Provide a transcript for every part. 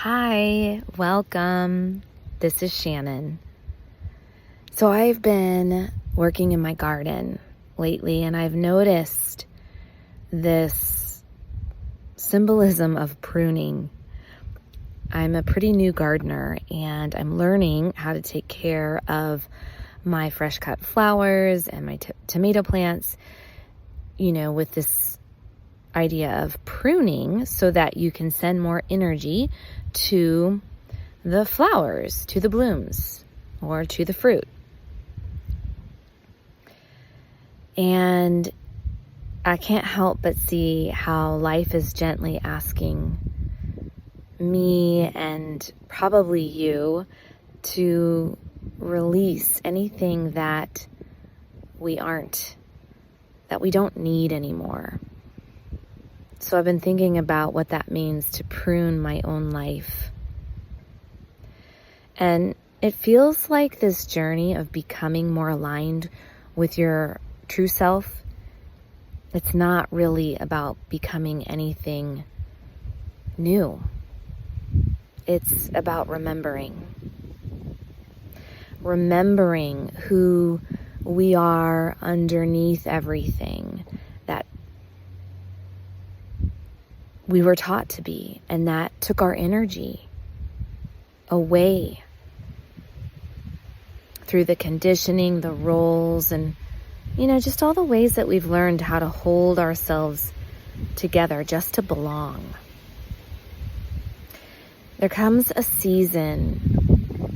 Hi, welcome. This is Shannon. So I've been working in my garden lately, and I've noticed this symbolism of pruning. I'm a pretty new gardener, and I'm learning how to take care of my fresh cut flowers and my tomato plants, with this idea of pruning so that you can send more energy to the flowers, to the blooms, or to the fruit. And I can't help but see how life is gently asking me and probably you to release anything that we don't need anymore. So I've been thinking about what that means to prune my own life. And it feels like this journey of becoming more aligned with your true self. It's not really about becoming anything new. It's about remembering who we are underneath everything that we were taught to be, and that took our energy away through the conditioning, the roles, and just all the ways that we've learned how to hold ourselves together just to belong. There comes a season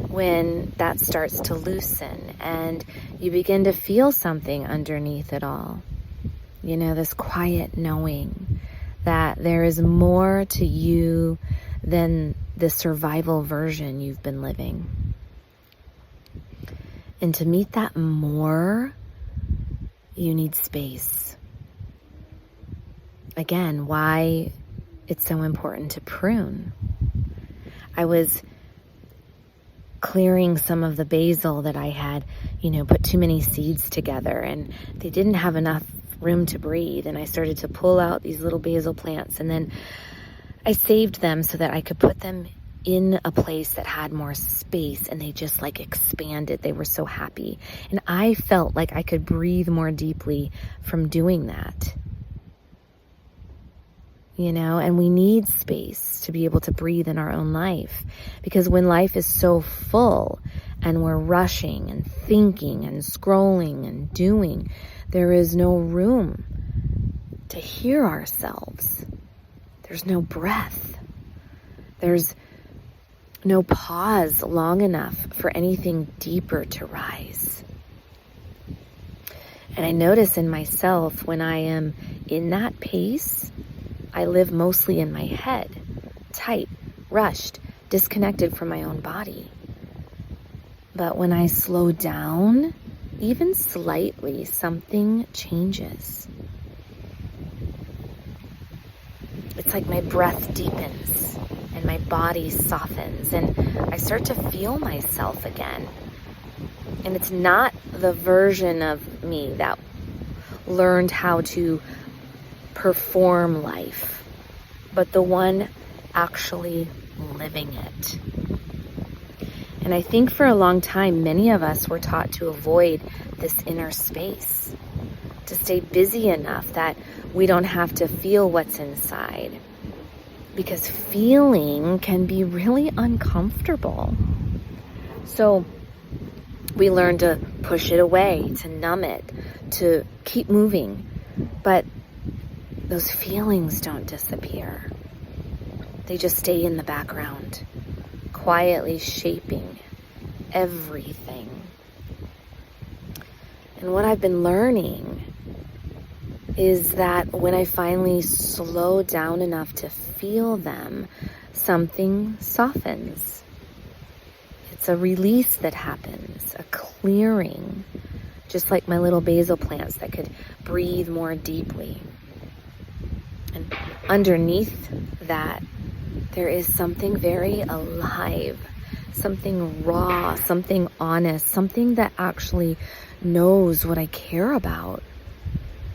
when that starts to loosen and you begin to feel something underneath it all. This quiet knowing that there is more to you than the survival version you've been living. And to meet that more, you need space. Again, why it's so important to prune. I was clearing some of the basil that I had, put too many seeds together, and they didn't have enough room to breathe. And I started to pull out these little basil plants, and then I saved them so that I could put them in a place that had more space, and they just expanded. They were so happy. And I felt like I could breathe more deeply from doing that. And we need space to be able to breathe in our own life, because when life is so full and we're rushing and thinking and scrolling and doing, there is no room to hear ourselves. There's no breath. There's no pause long enough for anything deeper to rise. And I notice in myself, when I am in that pace, I live mostly in my head, tight, rushed, disconnected from my own body. But when I slow down, even slightly, something changes. It's like my breath deepens and my body softens, and I start to feel myself again. And it's not the version of me that learned how to perform life, but the one actually living it. And I think for a long time, many of us were taught to avoid this inner space, to stay busy enough that we don't have to feel what's inside, because feeling can be really uncomfortable. So we learn to push it away, to numb it, to keep moving. But those feelings don't disappear. They just stay in the background, quietly shaping everything. And what I've been learning is that when I finally slow down enough to feel them, something softens. It's a release that happens, a clearing, just like my little basil plants that could breathe more deeply. And underneath that, there is something very alive, something raw, something honest, something that actually knows what I care about,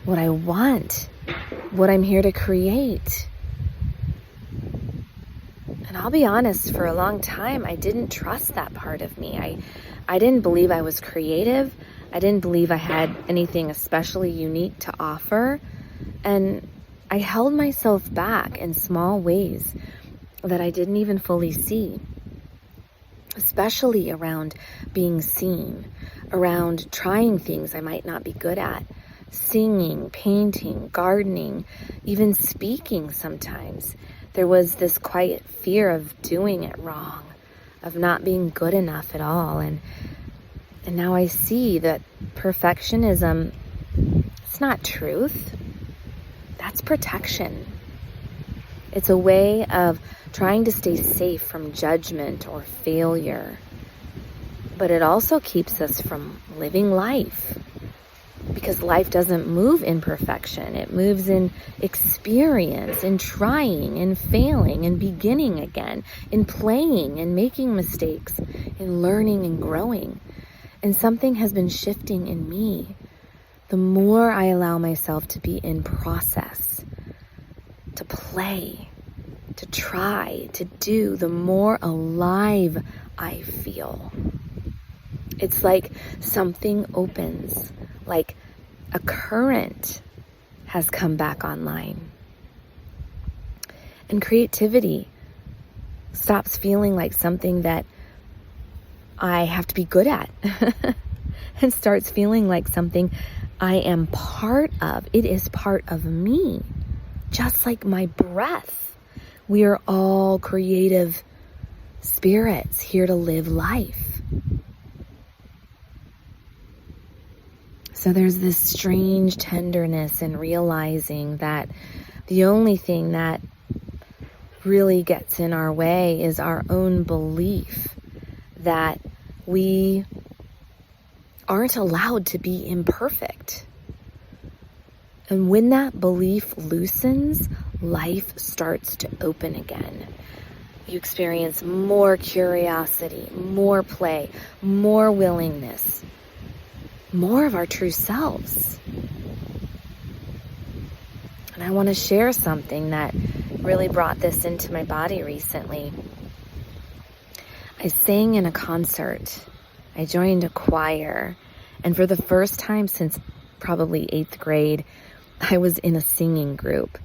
what I want, what I'm here to create. And I'll be honest, for a long time, I didn't trust that part of me. I didn't believe I was creative. I didn't believe I had anything especially unique to offer. And I held myself back in small ways that I didn't even fully see, especially around being seen, around trying things I might not be good at, singing, painting, gardening, even speaking sometimes. There was this quiet fear of doing it wrong, of not being good enough at all. And now I see that perfectionism, it's not truth. That's protection. It's a way of trying to stay safe from judgment or failure. But it also keeps us from living life. Because life doesn't move in perfection. It moves in experience, in trying, in failing, in beginning again, in playing and making mistakes, in learning and growing. And something has been shifting in me. The more I allow myself to be in process, to play, to try, to do, the more alive I feel. It's like something opens, like a current has come back online. And creativity stops feeling like something that I have to be good at and starts feeling like something I am part of. It is part of me, just like my breath. We are all creative spirits here to live life. So there's this strange tenderness in realizing that the only thing that really gets in our way is our own belief that we aren't allowed to be imperfect. And when that belief loosens, life starts to open again. You experience more curiosity, more play, more willingness, more of our true selves. And I want to share something that really brought this into my body recently. I sang in a concert. I joined a choir. And for the first time since probably 8th grade, I was in a singing group.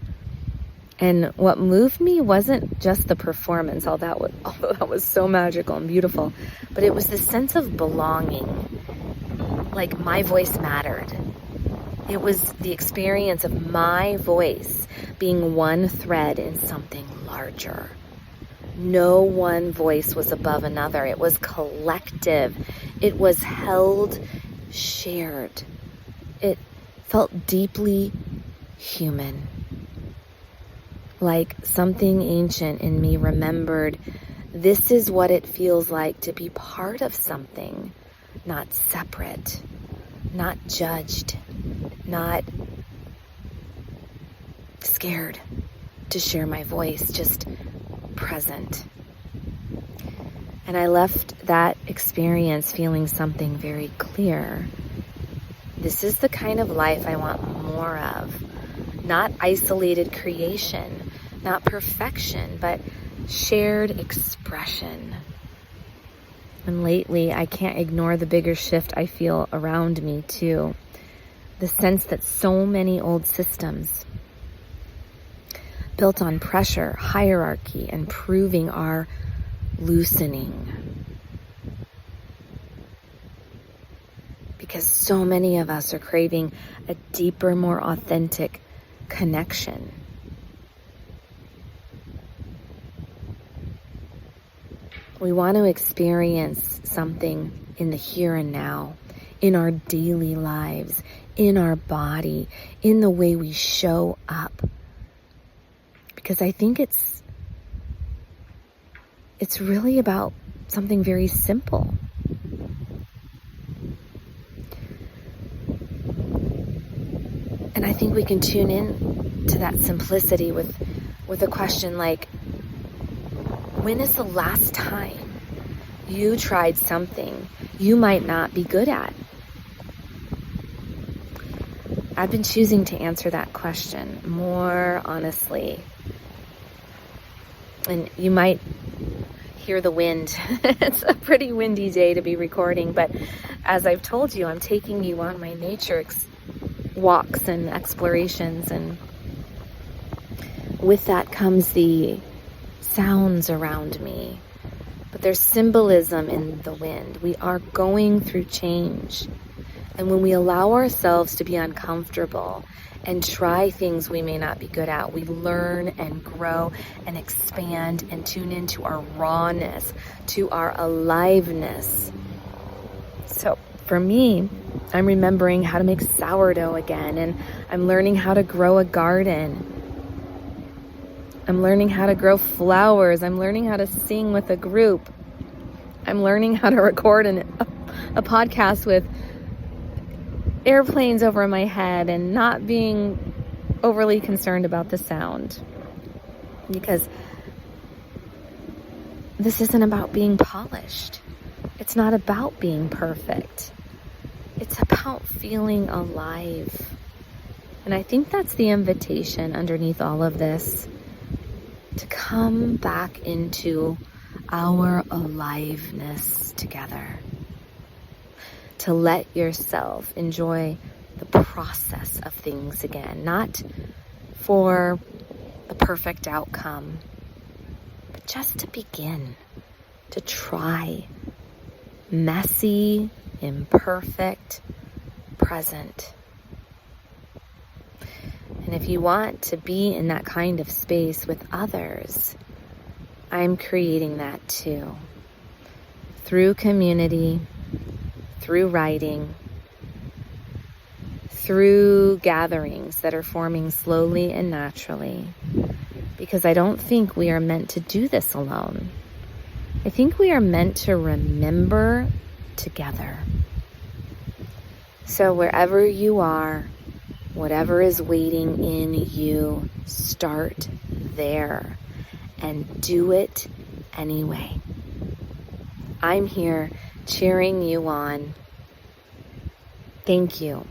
And what moved me wasn't just the performance, although that was so magical and beautiful, but it was this sense of belonging. Like my voice mattered. It was the experience of my voice being one thread in something larger. No one voice was above another. It was collective. It was held, shared. It felt deeply human. Like something ancient in me remembered, this is what it feels like to be part of something. Not separate, not judged, not scared to share my voice, just present. And I left that experience feeling something very clear. This is the kind of life I want more of. Not isolated creation, not perfection, but shared expression. And lately, I can't ignore the bigger shift I feel around me, too. The sense that so many old systems built on pressure, hierarchy, and proving are loosening. Because so many of us are craving a deeper, more authentic connection. We want to experience something in the here and now, in our daily lives, in our body, in the way we show up. Because I think it's really about something very simple. And I think we can tune in to that simplicity with a question like, when is the last time you tried something you might not be good at? I've been choosing to answer that question more honestly. And you might hear the wind. It's a pretty windy day to be recording, but as I've told you, I'm taking you on my nature walks and explorations, and with that comes the sounds around me. But there's symbolism in the wind. We are going through change. And when we allow ourselves to be uncomfortable and try things we may not be good at, we learn and grow and expand and tune into our rawness, to our aliveness. So for me, I'm remembering how to make sourdough again, and I'm learning how to grow a garden. I'm learning how to grow flowers. I'm learning how to sing with a group. I'm learning how to record a podcast with airplanes over my head and not being overly concerned about the sound. Because this isn't about being polished. It's not about being perfect. It's about feeling alive. And I think that's the invitation underneath all of this, to come back into our aliveness together. To let yourself enjoy the process of things again, not for the perfect outcome, but just to begin, to try. Messy, imperfect, present. And if you want to be in that kind of space with others, I'm creating that too. Through community, through writing, through gatherings that are forming slowly and naturally. Because I don't think we are meant to do this alone. I think we are meant to remember together. So wherever you are, whatever is waiting in you, start there and do it anyway. I'm here cheering you on. Thank you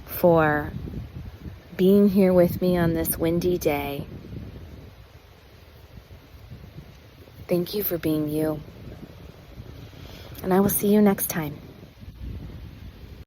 for being here with me on this windy day. Thank you for being you. And I will see you next time.